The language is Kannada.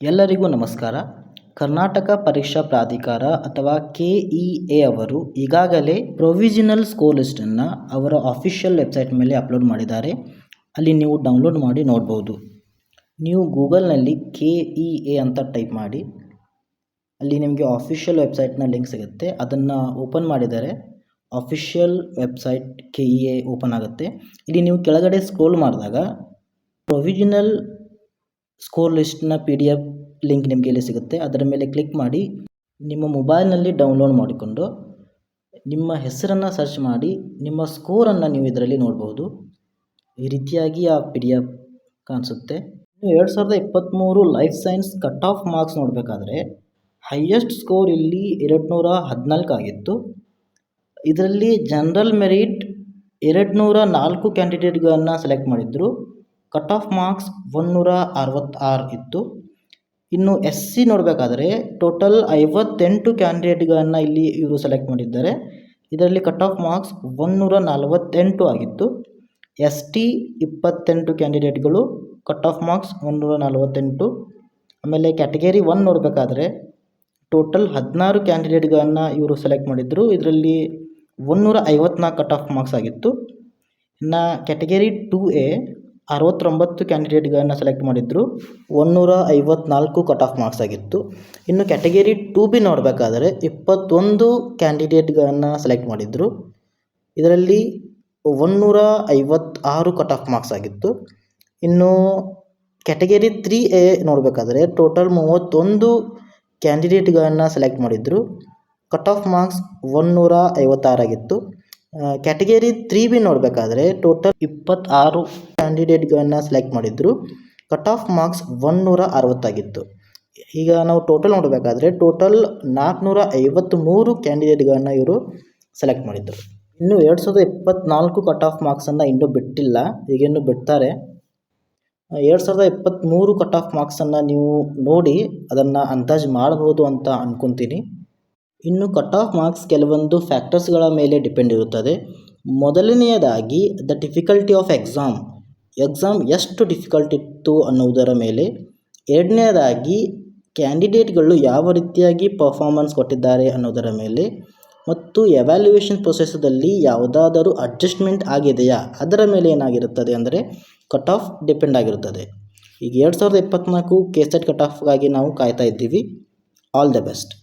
ಎಲ್ಲರಿಗೂ ನಮಸ್ಕಾರ. ಕರ್ನಾಟಕ ಪರೀಕ್ಷಾ ಪ್ರಾಧಿಕಾರ ಅಥವಾ KEA ಅವರು ಈಗಾಗಲೇ ಪ್ರೊವಿಷನಲ್ ಸ್ಕೋರ್ ಲಿಸ್ಟನ್ನು ಅವರ ಅಫಿಷಿಯಲ್ ವೆಬ್ಸೈಟ್ ಮೇಲೆ ಅಪ್ಲೋಡ್ ಮಾಡಿದ್ದಾರೆ. ಅಲ್ಲಿ ನೀವು ಡೌನ್ಲೋಡ್ ಮಾಡಿ ನೋಡ್ಬೋದು. ನೀವು ಗೂಗಲ್ನಲ್ಲಿ KEA ಅಂತ ಟೈಪ್ ಮಾಡಿ, ಅಲ್ಲಿ ನಿಮಗೆ ಅಫಿಷಿಯಲ್ ವೆಬ್ಸೈಟ್ನ ಲಿಂಕ್ ಸಿಗುತ್ತೆ. ಅದನ್ನು ಓಪನ್ ಮಾಡಿದರೆ ಅಫಿಷಿಯಲ್ ವೆಬ್ಸೈಟ್ KEA ಓಪನ್ ಆಗುತ್ತೆ. ಇಲ್ಲಿ ನೀವು ಕೆಳಗಡೆ ಸ್ಕ್ರೋಲ್ ಮಾಡಿದಾಗ ಪ್ರೊವಿಷನಲ್ ಸ್ಕೋರ್ ಲಿಸ್ಟ್ನ PDF ಲಿಂಕ್ ನಿಮಗೆ ಇಲ್ಲಿ ಸಿಗುತ್ತೆ. ಅದರ ಮೇಲೆ ಕ್ಲಿಕ್ ಮಾಡಿ ನಿಮ್ಮ ಮೊಬೈಲ್ನಲ್ಲಿ ಡೌನ್ಲೋಡ್ ಮಾಡಿಕೊಂಡು ನಿಮ್ಮ ಹೆಸರನ್ನು ಸರ್ಚ್ ಮಾಡಿ ನಿಮ್ಮ ಸ್ಕೋರನ್ನು ನೀವು ಇದರಲ್ಲಿ ನೋಡ್ಬೋದು. ಈ ರೀತಿಯಾಗಿ ಆ PDF ಕಾಣಿಸುತ್ತೆ. 2023 life science cut off marks ನೋಡಬೇಕಾದ್ರೆ ಹೈಯೆಸ್ಟ್ ಸ್ಕೋರ್ ಇಲ್ಲಿ 214 ಆಗಿತ್ತು. ಇದರಲ್ಲಿ ಜನರಲ್ ಮೆರಿಟ್ 204 ಕ್ಯಾಂಡಿಡೇಟ್ಗಳನ್ನು ಸೆಲೆಕ್ಟ್ ಮಾಡಿದ್ರು. ಕಟ್ ಆಫ್ ಮಾರ್ಕ್ಸ್ 166 ಇತ್ತು. ಇನ್ನು SC ನೋಡಬೇಕಾದ್ರೆ ಟೋಟಲ್ 58 ಕ್ಯಾಂಡಿಡೇಟ್ಗಳನ್ನು ಇಲ್ಲಿ ಇವರು ಸೆಲೆಕ್ಟ್ ಮಾಡಿದ್ದಾರೆ. ಇದರಲ್ಲಿ ಕಟ್ ಆಫ್ ಮಾರ್ಕ್ಸ್ 148 ಆಗಿತ್ತು. ST 28 ಕ್ಯಾಂಡಿಡೇಟ್ಗಳು, ಕಟ್ ಆಫ್ ಮಾರ್ಕ್ಸ್ 148. ಆಮೇಲೆ ಕ್ಯಾಟಗರಿ 1 ನೋಡಬೇಕಾದ್ರೆ ಟೋಟಲ್ 16 ಕ್ಯಾಂಡಿಡೇಟ್ಗಳನ್ನು ಇವರು ಸೆಲೆಕ್ಟ್ ಮಾಡಿದ್ರು. ಇದರಲ್ಲಿ 154 ಕಟ್ ಆಫ್ ಮಾರ್ಕ್ಸ್ ಆಗಿತ್ತು. ಇನ್ನು ಕ್ಯಾಟಗರಿ 2A 69 ಕ್ಯಾಂಡಿಡೇಟ್ಗಳನ್ನು ಸೆಲೆಕ್ಟ್ ಮಾಡಿದ್ರು. 154 ಕಟ್ ಆಫ್ ಮಾರ್ಕ್ಸ್ ಆಗಿತ್ತು. ಇನ್ನು ಕ್ಯಾಟಗರಿ 2B ನೋಡಬೇಕಾದ್ರೆ 21 ಕ್ಯಾಂಡಿಡೇಟ್ಗಳನ್ನು ಸೆಲೆಕ್ಟ್ ಮಾಡಿದ್ರು. ಇದರಲ್ಲಿ 156 ಕಟ್ ಆಫ್ ಮಾರ್ಕ್ಸ್ ಆಗಿತ್ತು. ಇನ್ನು ಕ್ಯಾಟಗರಿ 3A ನೋಡಬೇಕಾದ್ರೆ ಟೋಟಲ್ 31 ಕ್ಯಾಂಡಿಡೇಟ್ಗಳನ್ನು ಸೆಲೆಕ್ಟ್ ಮಾಡಿದ್ರು. ಕಟ್ ಆಫ್ ಮಾರ್ಕ್ಸ್ 156 ಆಗಿತ್ತು. ಕ್ಯಾಟಗರಿ 3B ನೋಡಬೇಕಾದ್ರೆ ಟೋಟಲ್ 26 ಕ್ಯಾಂಡಿಡೇಟ್ಗಳನ್ನು ಸೆಲೆಕ್ಟ್ ಮಾಡಿದ್ರು. ಕಟ್ ಆಫ್ ಮಾರ್ಕ್ಸ್ 160 ಆಗಿತ್ತು. ಈಗ ನಾವು ಟೋಟಲ್ ನೋಡಬೇಕಾದ್ರೆ ಟೋಟಲ್ 453 ಕ್ಯಾಂಡಿಡೇಟ್ಗಳನ್ನು ಇವರು ಸೆಲೆಕ್ಟ್ ಮಾಡಿದ್ರು. ಇನ್ನು 2024 ಕಟ್ ಆಫ್ ಮಾರ್ಕ್ಸನ್ನು ಇನ್ನೂ ಬಿಟ್ಟಿಲ್ಲ, ಈಗಿನ್ನೂ ಬಿಡ್ತಾರೆ. 2023 ಕಟ್ ಆಫ್ ಮಾರ್ಕ್ಸನ್ನು ನೀವು ನೋಡಿ ಅದನ್ನು ಅಂದಾಜು ಮಾಡ್ಬೋದು ಅಂತ ಅಂದ್ಕೊತೀನಿ. ಇನ್ನು ಕಟ್ ಆಫ್ ಮಾರ್ಕ್ಸ್ ಕೆಲವೊಂದು ಫ್ಯಾಕ್ಟರ್ಸ್ಗಳ ಮೇಲೆ ಡಿಪೆಂಡ್ ಇರುತ್ತದೆ. ಮೊದಲನೆಯದಾಗಿ ದ ಡಿಫಿಕಲ್ಟಿ ಆಫ್ ಎಕ್ಸಾಮ್ ಎಷ್ಟು ಡಿಫಿಕಲ್ಟ್ ಇತ್ತು ಅನ್ನೋದರ ಮೇಲೆ. ಎರಡನೇದಾಗಿ ಕ್ಯಾಂಡಿಡೇಟ್ಗಳು ಯಾವ ರೀತಿಯಾಗಿ ಪರ್ಫಾರ್ಮೆನ್ಸ್ ಕೊಟ್ಟಿದ್ದಾರೆ ಅನ್ನೋದರ ಮೇಲೆ. ಮತ್ತು ಎವ್ಯಾಲ್ಯೂಯೇಷನ್ ಪ್ರೊಸೆಸ್ದಲ್ಲಿ ಯಾವುದಾದರೂ ಅಡ್ಜಸ್ಟ್ಮೆಂಟ್ ಆಗಿದೆಯಾ ಅದರ ಮೇಲೆ ಏನಾಗಿರುತ್ತದೆ ಅಂದರೆ ಕಟ್ ಆಫ್ ಡಿಪೆಂಡ್ ಆಗಿರುತ್ತದೆ. ಈಗ 2024 KCET ಕಟ್ ಆಫ್ಗಾಗಿ ನಾವು ಕಾಯ್ತಾ ಇದ್ದೀವಿ. All the best.